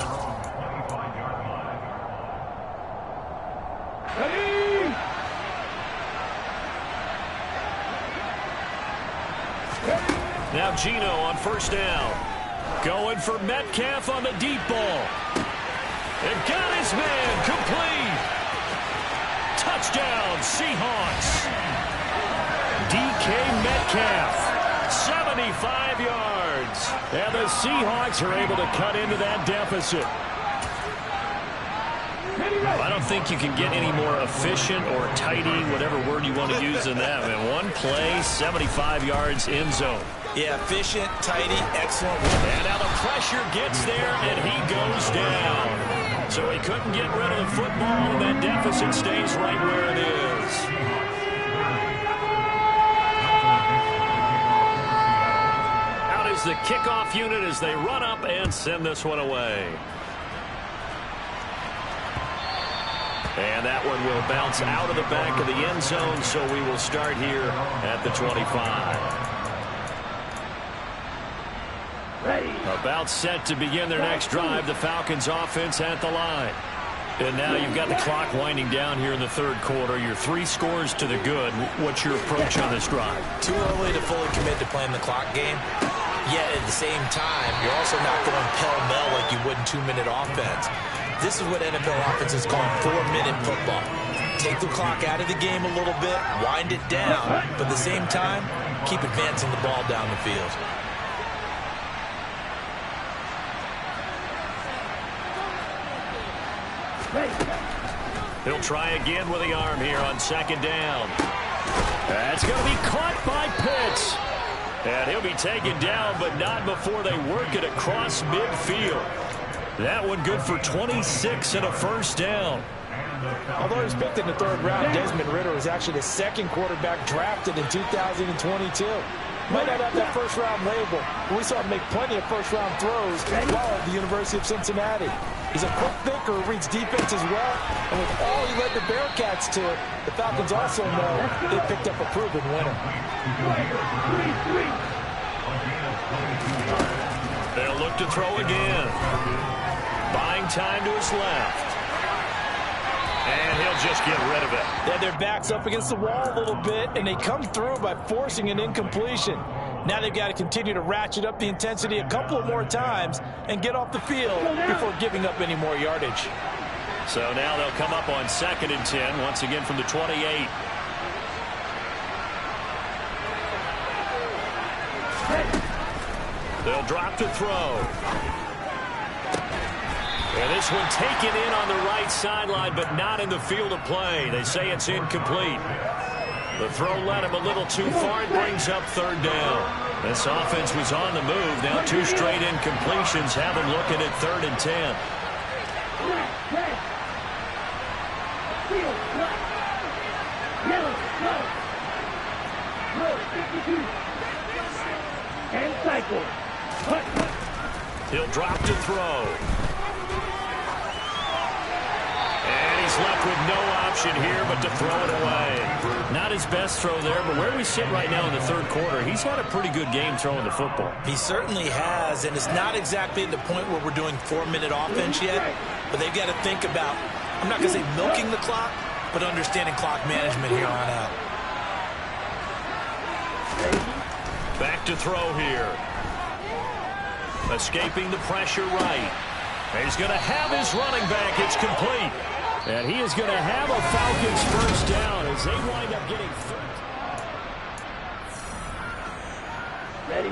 Now Gino on first down. Going for Metcalf on the deep ball. And got his man complete. Touchdown, Seahawks. DK Metcalf. 75 yards. And the Seahawks are able to cut into that deficit. I don't think you can get any more efficient or tidy, whatever word you want to use in that. Man, one play, 75 yards end zone. Yeah, efficient, tidy, excellent. And now the pressure gets there, and he goes down. So he couldn't get rid of the football, and that deficit stays right where it is. Out is the kickoff unit as they run up and send this one away. And that one will bounce out of the back of the end zone, so we will start here at the 25. About set to begin their next drive, the Falcons offense at the line. And now you've got the clock winding down here in the third quarter. You're 3 scores to the good. What's your approach on this drive? Too early to fully commit to playing the clock game. Yet at the same time, you're also not going pell-mell like you would in 2-minute offense. This is what NFL offenses call 4-minute football. Take the clock out of the game a little bit, wind it down, but at the same time, keep advancing the ball down the field. He'll try again with the arm here on second down. That's going to be caught by Pitts. And he'll be taken down, but not before they work it across midfield. That one good for 26 and a first down. Although he was picked in the 3rd round, Desmond Ridder was actually the 2nd quarterback drafted in 2022. Might not have that first-round label, but we saw him make plenty of first-round throws while at the University of Cincinnati. He's a quick thinker who reads defense as well, and with all he led the Bearcats to, the Falcons also know they picked up a proven winner. They'll look to throw again. Buying time to his left. And he'll just get rid of it. They had their backs up against the wall a little bit, and they come through by forcing an incompletion. Now they've got to continue to ratchet up the intensity a couple of more times and get off the field before giving up any more yardage. So now they'll come up on 2nd and 10, once again from the 28. They'll drop to throw. And this one taken in on the right sideline, but not in the field of play. They say it's incomplete. The throw led him a little too far. It brings up 3rd down. This offense was on the move. Now 2 straight incompletions have them looking at 3rd and 10. And cycle. He'll drop to throw. And he's left with no option here, but to throw it away. Not his best throw there, but where we sit right now in the third quarter, he's had a pretty good game throwing the football. He certainly has, and it's not exactly at the point where we're doing 4-minute offense yet, but they've got to think about, I'm not going to say milking the clock, but understanding clock management here on out. Back to throw here. Escaping the pressure right. He's going to have his running back. It's complete. And he is going to have a Falcons first down as they wind up getting third. Ready.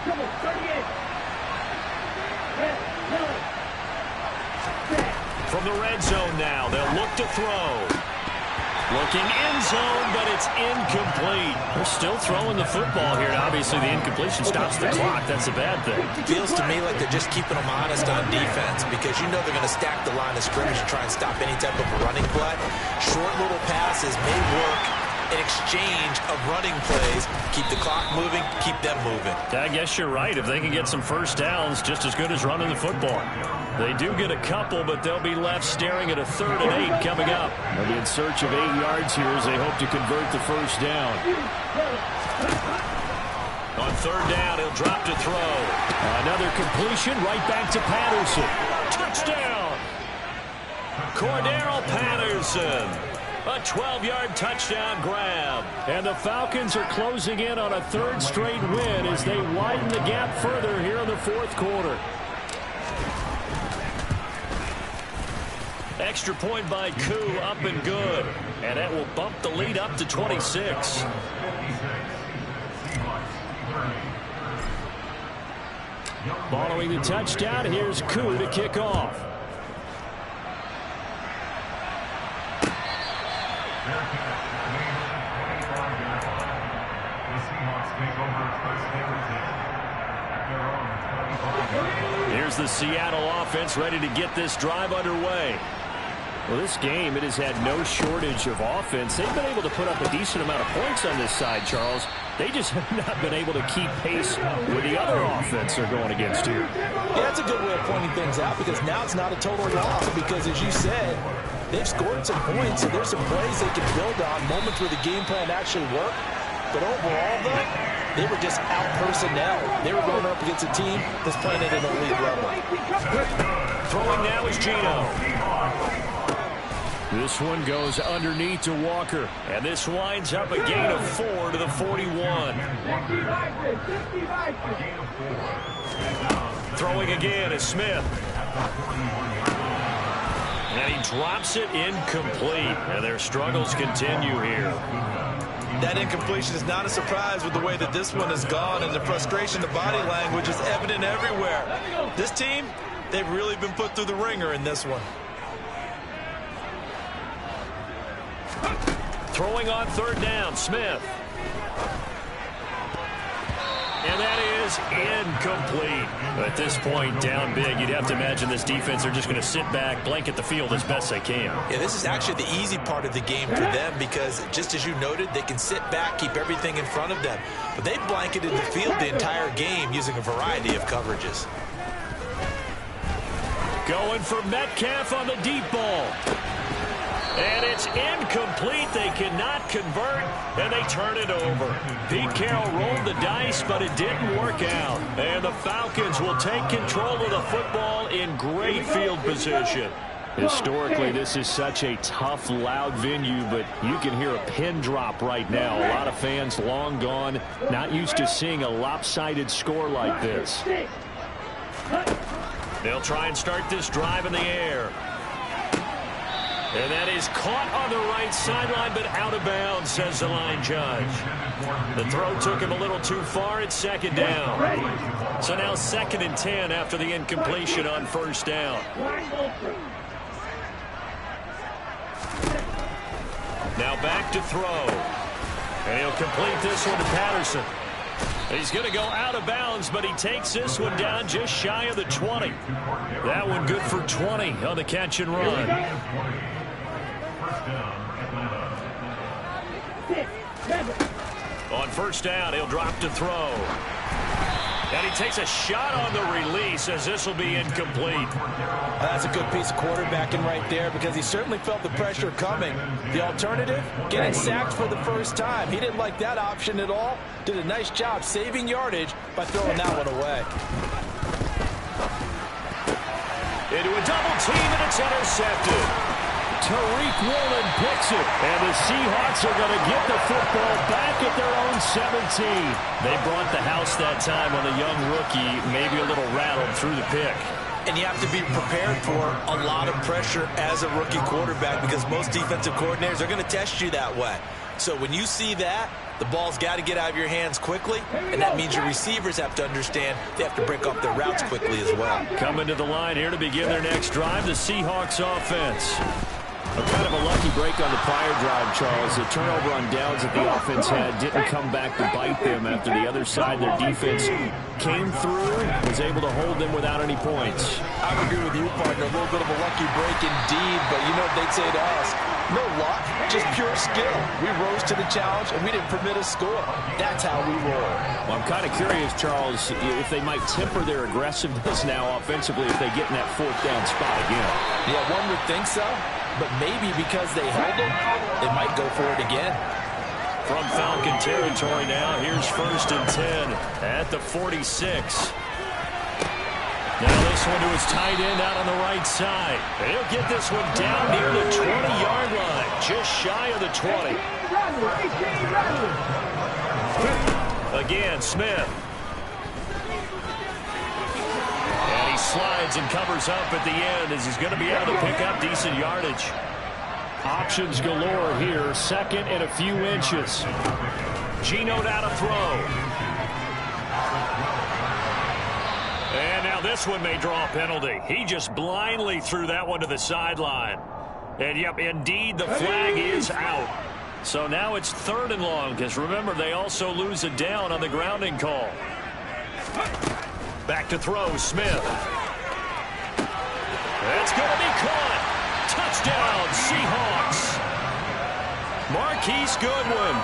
Come on, 38. From the red zone now, they'll look to throw. Looking end zone, but it's incomplete. They're still throwing the football here. Obviously, the incompletion stops the clock. That's a bad thing. Feels to me like they're just keeping them honest on defense because you know they're going to stack the line of scrimmage and try and stop any type of running play. Short little passes may work in exchange of running plays. Keep the clock moving, keep them moving. I guess you're right. If they can get some first downs, just as good as running the football. They do get a couple, but they'll be left staring at a 3rd and 8 coming up. They'll be in search of 8 yards here as they hope to convert the first down. On 3rd down, he'll drop to throw. Another completion right back to Patterson. Touchdown! Cordero Patterson. A 12-yard touchdown grab. And the Falcons are closing in on a 3rd straight win as they widen the gap further here in the 4th quarter. Extra point by Koo, up and good. And that will bump the lead up to 26. Following the touchdown, here's Koo to kick off. Here's the Seattle offense ready to get this drive underway. Well, this game, it has had no shortage of offense. They've been able to put up a decent amount of points on this side, Charles. They just have not been able to keep pace with the other offense they're going against here. Yeah, that's a good way of pointing things out because now it's not a total loss because, as you said, they've scored some points, and there's some plays they can build on, moments where the game plan actually worked. But overall, though, they were just out personnel. They were going up against a team that's playing at an elite level. Throwing now is Gino. This one goes underneath to Walker. And this winds up a gain of 4 to the 41. Throwing again is Smith. And he drops it incomplete. And their struggles continue here. That incompletion is not a surprise with the way that this one has gone, and the frustration, the body language is evident everywhere. This team, they've really been put through the ringer in this one. Throwing on 3rd down, Smith. And that is incomplete. At this point, down big, you'd have to imagine this defense are just going to sit back, blanket the field as best they can. Yeah, this is actually the easy part of the game for them because, just as you noted, they can sit back, keep everything in front of them. But they blanketed the field the entire game using a variety of coverages. Going for Metcalf on the deep ball. And it's incomplete. They cannot convert, and they turn it over. Pete Carroll rolled the dice, but it didn't work out. And the Falcons will take control of the football in great field position. Historically, this is such a tough, loud venue, but you can hear a pin drop right now. A lot of fans long gone, not used to seeing a lopsided score like this. They'll try and start this drive in the air. And that is caught on the right sideline, but out of bounds, says the line judge. The throw took him a little too far. It's 2nd down. So now 2nd and 10 after the incompletion on 1st down. Now back to throw. And he'll complete this one to Patterson. He's going to go out of bounds, but he takes this one down just shy of the 20. That one good for 20 on the catch and run. On 1st down, he'll drop to throw. And he takes a shot on the release as this will be incomplete. That's a good piece of quarterbacking right there because he certainly felt the pressure coming. The alternative, getting sacked for the first time. He didn't like that option at all. Did a nice job saving yardage by throwing that one away. Into a double team, and it's intercepted. Tariq Woolen picks it, and the Seahawks are going to get the football back at their own 17. They brought the house that time on the young rookie, maybe a little rattled through the pick. And you have to be prepared for a lot of pressure as a rookie quarterback because most defensive coordinators are going to test you that way. So when you see that, the ball's got to get out of your hands quickly, and that means your receivers have to understand they have to break off their routes quickly as well. Coming to the line here to begin their next drive, the Seahawks offense. A kind of a lucky break on the prior drive, Charles. The turnover on downs that the offense had didn't come back to bite them after the other side. Their defense came through, was able to hold them without any points. I would agree with you, partner. A little bit of a lucky break indeed, but you know what they'd say to us? No luck, just pure skill. We rose to the challenge, and we didn't permit a score. That's how we roll. Well, I'm kind of curious, Charles, if they might temper their aggressiveness now offensively if they get in that fourth down spot again. Yeah, one would think so. But maybe because they held them, they might go for it again. From Falcon territory now, here's 1st and 10 at the 46. Now this one to his tight end out on the right side. He'll get this one down near the 20-yard line, just shy of the 20. Again, Smith. He slides and covers up at the end as he's going to be able to pick up decent yardage. Options galore here. 2nd and a few inches. Geno out to throw. And now this one may draw a penalty. He just blindly threw that one to the sideline. And yep, indeed the flag is out. So now it's 3rd and long because remember they also lose a down on the grounding call. Back to throw, Smith. That's going to be caught. Touchdown, Seahawks. Marquise Goodwin,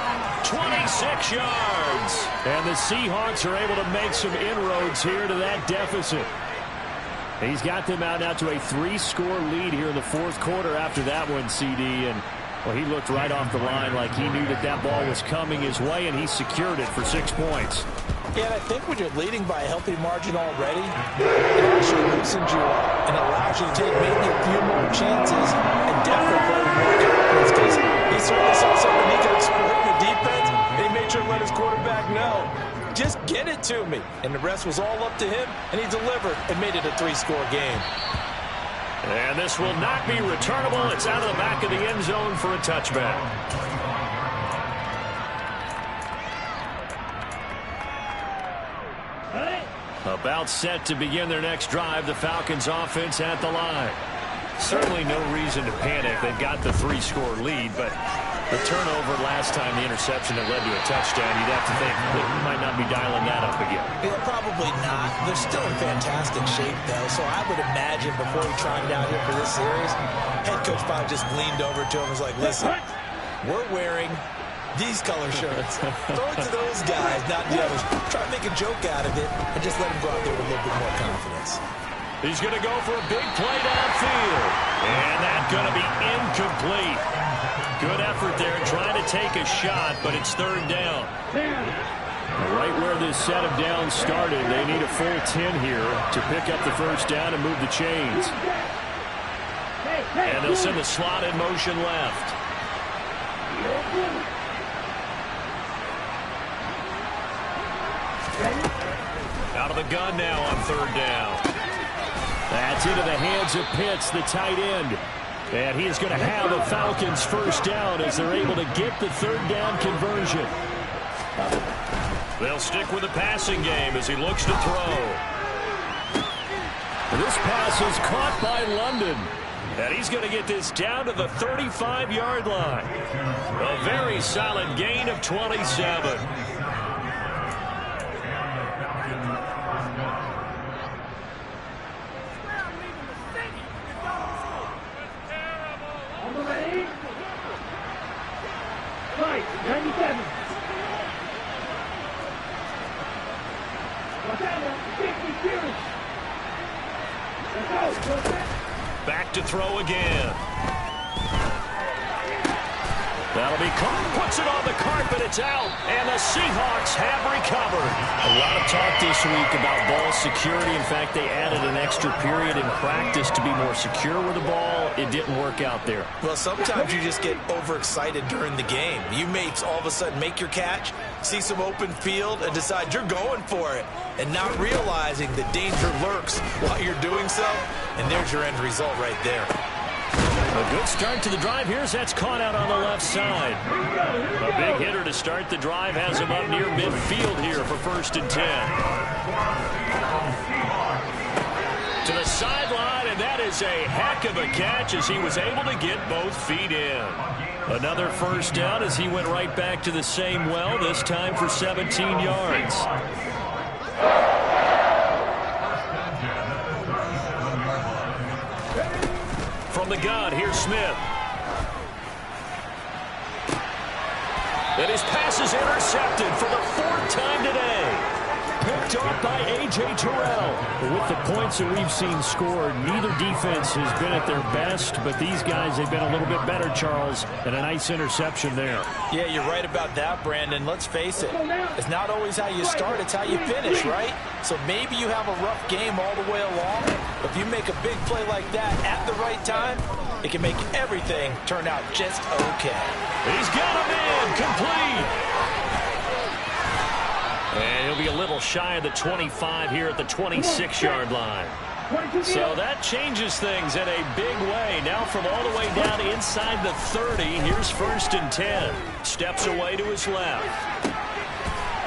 26 yards. And the Seahawks are able to make some inroads here to that deficit. He's got them out now to a 3-score lead here in the 4th quarter after that one, CD. And well, he looked right off the line like he knew that that ball was coming his way, and he secured it for 6 points. Yeah, and I think when you're leading by a healthy margin already, it actually loosens you up and allows you to take maybe a few more chances and definitely play with more confidence because he certainly saw something he could exploit in the defense, and he made sure to let his quarterback know, just get it to me. And the rest was all up to him, and he delivered and made it a 3-score game. And this will not be returnable. It's out of the back of the end zone for a touchback. About set to begin their next drive, the Falcons offense at the line. Certainly no reason to panic. They've got the 3-score lead, but the turnover last time, the interception that led to a touchdown, you'd have to think they might not be dialing that up again. Yeah, probably not. They're still in fantastic shape, though, so I would imagine before he trotted out here for this series, head coach probably just leaned over to him and was like, listen, we're wearing these color shirts. Throw it to those guys, not the others. Try to make a joke out of it and just let him go out there with a little bit more confidence. He's going to go for a big play downfield. And that's going to be incomplete. Good effort there trying to take a shot, but it's 3rd down. Right where this set of downs started, they need a full 10 here to pick up the 1st down and move the chains. And they'll send the slot in motion left. Out of the gun now on 3rd down. That's into the hands of Pitts, the tight end. And he is going to have the Falcons' 1st down as they're able to get the 3rd down conversion. They'll stick with the passing game as he looks to throw. This pass is caught by London. And he's going to get this down to the 35-yard line. A very solid gain of 27. Right, 97. Watch out, Back to throw again. That'll be caught. Puts it on the carpet. It's out. And the Seahawks have recovered. A lot of talk this week about ball security. In fact, they added an extra period in practice to be more secure with the ball. It didn't work out there. Well, sometimes you just get overexcited during the game. You may all of a sudden make your catch, see some open field, and decide you're going for it, and not realizing the danger lurks while you're doing so. And there's your end result right there. A good start to the drive. Here's that's caught out on the left side. A big hitter to start the drive has him up near midfield here for 1st and 10. To the sideline, and that is a heck of a catch as he was able to get both feet in. Another first down as he went right back to the same well, this time for 17 yards. From the gun, here's Smith. And his pass is intercepted for the 4th time today. Picked off by A.J. Terrell. With the points that we've seen scored, neither defense has been at their best, but these guys, they've been a little bit better, Charles, and a nice interception there. Yeah, you're right about that, Brandon. Let's face it. It's not always how you start, it's how you finish, right? So maybe you have a rough game all the way along. If you make a big play like that at the right time, it can make everything turn out just okay. He's got him in, complete. And he'll be a little shy of the 25 here at the 26-yard line. So that changes things in a big way. Now from all the way down inside the 30, here's 1st and 10. Steps away to his left.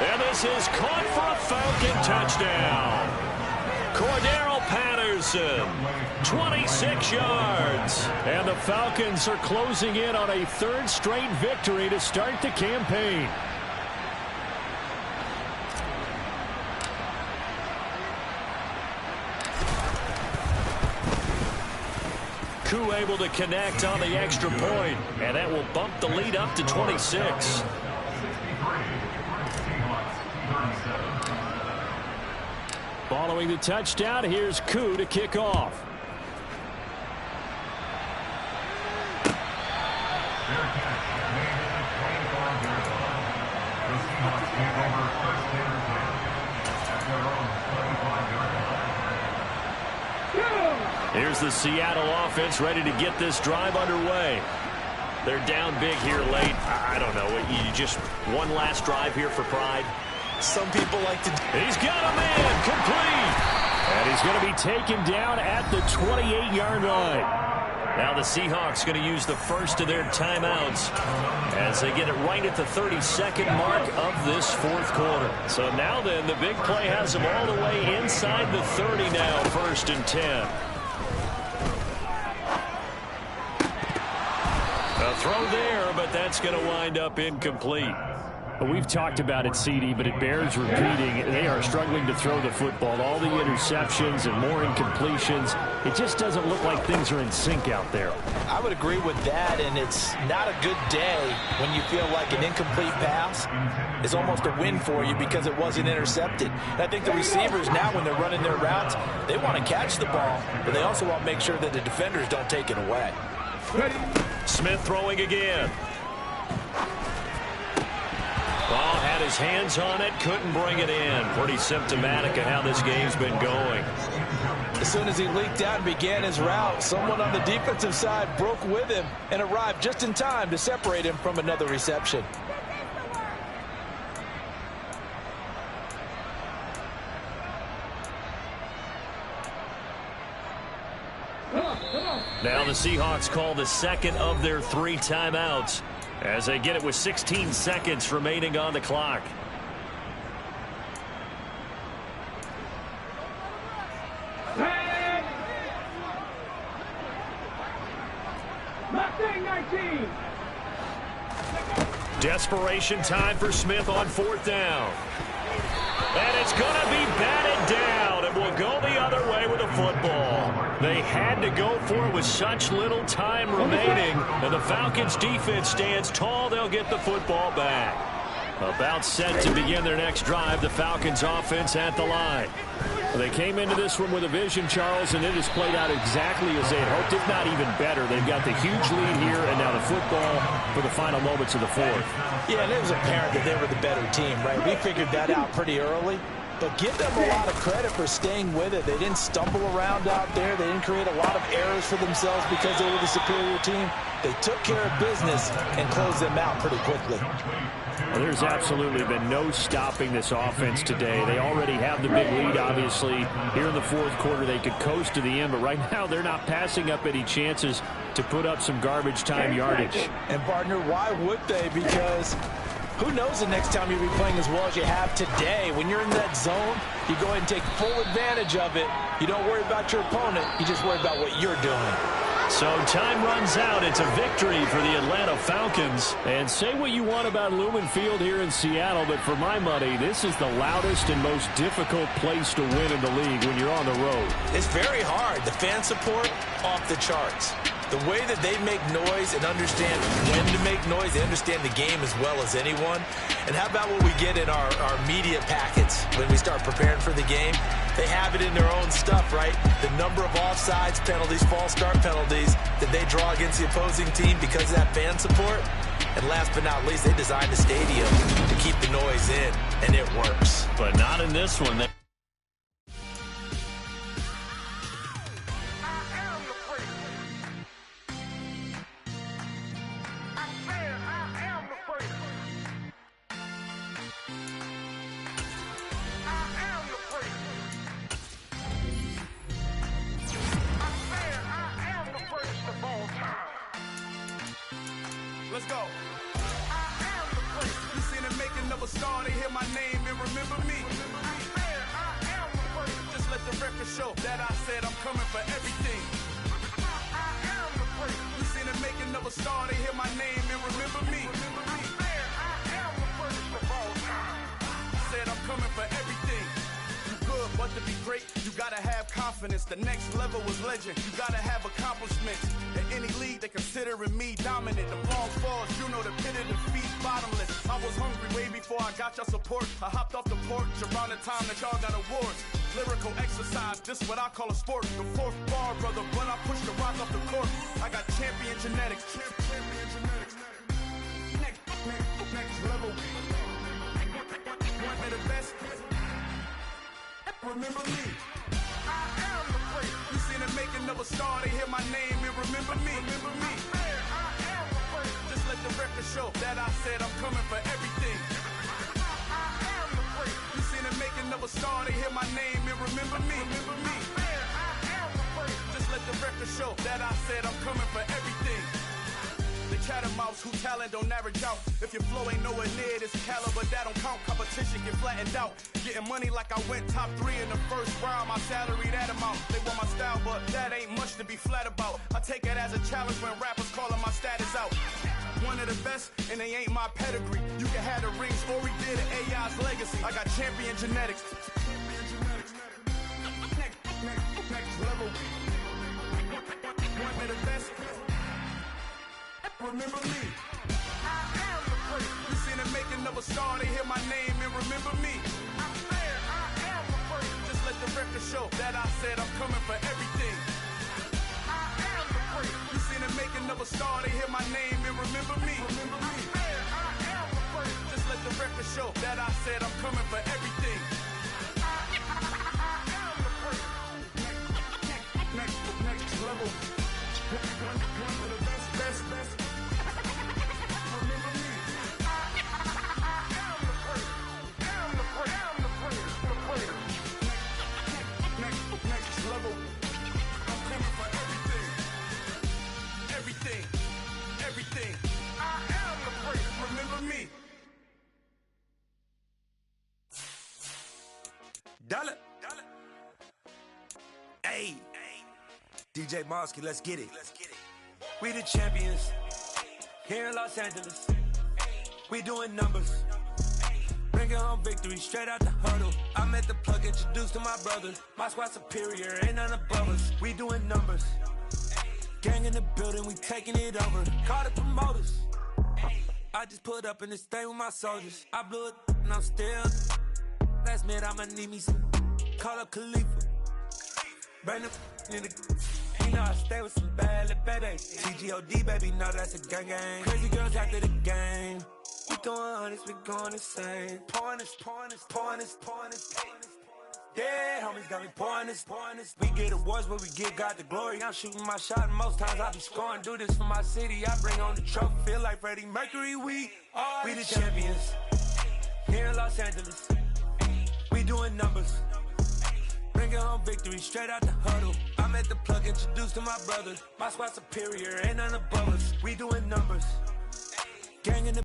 And this is caught for a Falcon touchdown. Cordero Patterson, 26 yards. And the Falcons are closing in on a 3rd straight victory to start the campaign. Koo able to connect on the extra point, and that will bump the lead up to 26. Following the touchdown, here's Koo to kick off. Here's the Seattle offense ready to get this drive underway. They're down big here late. I don't know. You just one last drive here for pride. Some people like to... He's got a man complete. And he's going to be taken down at the 28-yard line. Now the Seahawks going to use the first of their timeouts as they get it right at the 32nd mark of this 4th quarter. So now then, the big play has them all the way inside the 30 now, 1st and 10. A throw there, but that's going to wind up incomplete. We've talked about it, CD, but it bears repeating. They are struggling to throw the football. All the interceptions and more incompletions. It just doesn't look like things are in sync out there. I would agree with that, and it's not a good day when you feel like an incomplete pass is almost a win for you because it wasn't intercepted. And I think the receivers now, when they're running their routes, they want to catch the ball, but they also want to make sure that the defenders don't take it away. Smith throwing again. Ball had his hands on it, couldn't bring it in. Pretty symptomatic of how this game's been going. As soon as he leaked out and began his route, someone on the defensive side broke with him and arrived just in time to separate him from another reception. Now the Seahawks call the second of their 3 timeouts as they get it with 16 seconds remaining on the clock. Desperation time for Smith on 4th down. And it's going to be batted down and will go the other way with the football. They had to go for it with such little time remaining. And the Falcons defense stands tall. They'll get the football back. About set to begin their next drive, the Falcons offense at the line. They came into this one with a vision, Charles, and it has played out exactly as they had hoped, if not even better. They've got the huge lead here, and now the football for the final moments of the fourth. Yeah, and it was apparent that they were the better team, right? We figured that out pretty early. But give them a lot of credit for staying with it. They didn't stumble around out there. They didn't create a lot of errors for themselves because they were the superior team. They took care of business and closed them out pretty quickly. Well, there's absolutely been no stopping this offense today. They already have the big lead, obviously. Here in the fourth quarter, they could coast to the end, but right now they're not passing up any chances to put up some garbage time yardage. And, partner, why would they? Because who knows the next time you'll be playing as well as you have today. When you're in that zone, you go ahead and take full advantage of it. You don't worry about your opponent. You just worry about what you're doing. So time runs out. It's a victory for the Atlanta Falcons. And say what you want about Lumen Field here in Seattle, but for my money, this is the loudest and most difficult place to win in the league when you're on the road. It's very hard. The fan support, off the charts. The way that they make noise and understand when to make noise, they understand the game as well as anyone. And how about what we get in our media packets when we start preparing for the game? They have it in their own stuff, right? The number of offsides penalties, false start penalties that they draw against the opposing team because of that fan support. And last but not least, they designed the stadium to keep the noise in, and it works. But not in this one. Let's go. You seen the making of a star, they hear my name and remember me. Just let the record show that I said I'm coming for everything. You seen the making of a star, they hear my name and remember me. Said I'm coming for everything. You good, but to be great, you gotta have confidence. The next level was legend. You gotta have accomplishments. In any league, they considering me dominant. The long falls, you know the pit of defeat, bottomless. I was hungry way before I got your support. I hopped off the porch around the time that y'all got awards. Lyrical exercise, this what I call a sport. The fourth bar, brother, when I push the rock off the court. I got champion genetics. Next level. One of the best. Remember me. I am the great. You seen the making of a star, they hear my name and remember me. Remember me. I am the great. Just let the record show that I said I'm coming for everything. I am the great. You seen the making of a star, they hear my name and remember me. Remember me. I am the great. Just let the record show that I said I'm coming for everything. The chattermouths who talent don't average out. If your flow ain't nowhere near this caliber, that don't count. Competition get flattened out. Getting money like I went top 3 in the first round. My salary that amount. They want my style, but that ain't much to be flat about. I take it as a challenge when rappers calling my status out. One of the best, and they ain't my pedigree. You can have the rings, or we did an AI's legacy. I got champion genetics. Next level. One of the best. Remember me. I am the great. You seen the making of a star, they hear my name and remember me. I am the great. Just let the record show that I said I'm coming for everything. I am the great. You seen the making of a star, they hear my name and remember me. Remember me. I am the great. Just let the record show that I said I'm coming for everything. I am the great. Next level. One of the best. Everything. I am the great. Remember me. Dollar. Hey. DJ Mosky, let's get it. We the champions here in Los Angeles. We doing numbers. Bringing home victory straight out the huddle. I'm at the plug, introduced to my brother. My squad superior, ain't none above us. We doing numbers. Gang in the building, we taking it over. Call the promoters. I I just put up in this thing with my soldiers. I blew it and I'm still. Last minute I'ma need me some. Call up Khalifa. Burn the in the. You know I stay with some bad little baby. TGOD baby, know that's a gang gang. Crazy girls after the game. We throwing hundreds, we going insane. Pouring this. Yeah, homies got me pouring this. We get awards, but we give God the glory. I'm shooting my shot, and most times I be scoring. Do this for my city, I bring on the trophy. Feel like Freddie Mercury, we the champions. Here in Los Angeles, we doing numbers. Bringing home victory straight out the huddle. I'm at the plug, introduced to my brothers. My squad superior, ain't none above us. We doing numbers. Gang in the